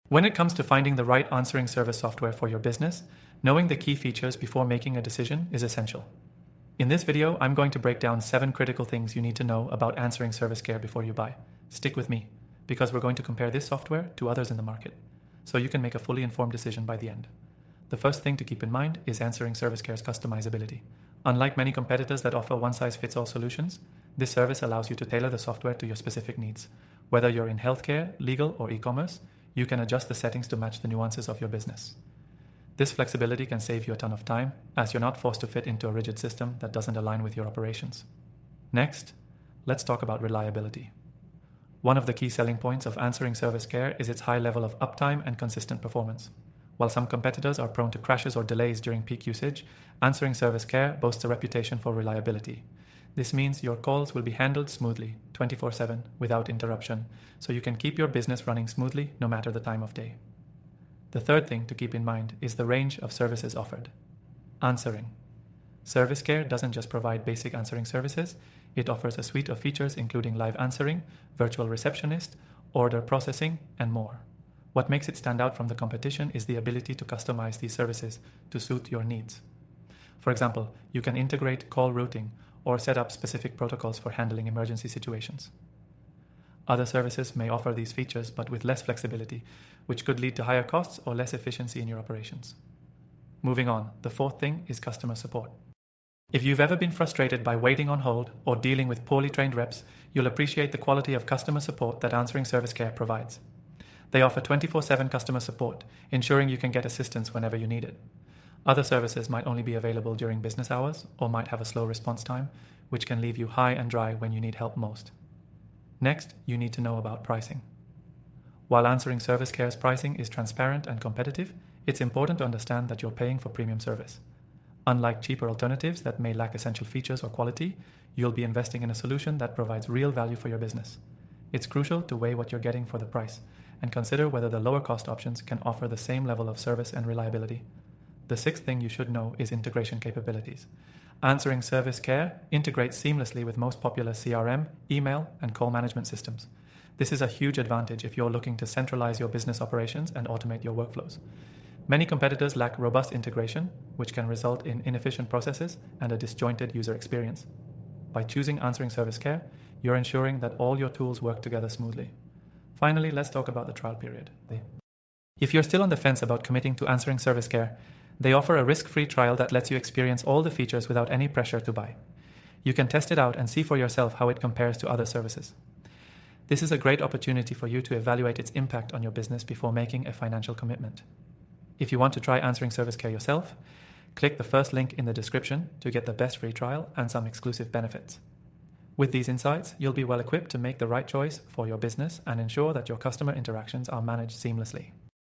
When it comes to finding the right answering service software for your business, knowing the key features before making a decision is essential. In this video, I'm going to break down 7 critical things you need to know about answering service care before you buy. Stick with me, because we're going to compare this software to others in the market, so you can make a fully informed decision by the end. The first thing to keep in mind is answering service care's customizability. Unlike many competitors that offer one-size-fits-all solutions, this service allows you to tailor the software to your specific needs. Whether you're in healthcare, legal, or e-commerce, you can adjust the settings to match the nuances of your business. This flexibility can save you a ton of time, as you're not forced to fit into a rigid system that doesn't align with your operations. Next, let's talk about reliability. One of the key selling points of answering service care is its high level of uptime and consistent performance. While some competitors are prone to crashes or delays during peak usage, answering service care boasts a reputation for reliability. This means your calls will be handled smoothly, 24/7, without interruption, so you can keep your business running smoothly no matter the time of day. The third thing to keep in mind is the range of services offered. Answering. Service care doesn't just provide basic answering services, it offers a suite of features including live answering, virtual receptionist, order processing, and more. What makes it stand out from the competition is the ability to customize these services to suit your needs. For example, you can integrate call routing or set up specific protocols for handling emergency situations. Other services may offer these features but with less flexibility, which could lead to higher costs or less efficiency in your operations. Moving on, the fourth thing is customer support. If you've ever been frustrated by waiting on hold or dealing with poorly trained reps, you'll appreciate the quality of customer support that answering service care provides. They offer 24/7 customer support, ensuring you can get assistance whenever you need it. Other services might only be available during business hours or might have a slow response time, which can leave you high and dry when you need help most. Next, you need to know about pricing. While answering service care's pricing is transparent and competitive, it's important to understand that you're paying for premium service. Unlike cheaper alternatives that may lack essential features or quality, you'll be investing in a solution that provides real value for your business. It's crucial to weigh what you're getting for the price and consider whether the lower cost options can offer the same level of service and reliability. The sixth thing you should know is integration capabilities. Answering service care integrates seamlessly with most popular CRM, email, and call management systems. This is a huge advantage if you're looking to centralize your business operations and automate your workflows. Many competitors lack robust integration, which can result in inefficient processes and a disjointed user experience. By choosing answering service care, you're ensuring that all your tools work together smoothly. Finally, let's talk about the trial period. If you're still on the fence about committing to answering service care, they offer a risk-free trial that lets you experience all the features without any pressure to buy. You can test it out and see for yourself how it compares to other services. This is a great opportunity for you to evaluate its impact on your business before making a financial commitment. If you want to try answering service care yourself, click the first link in the description to get the best free trial and some exclusive benefits. With these insights, you'll be well equipped to make the right choice for your business and ensure that your customer interactions are managed seamlessly.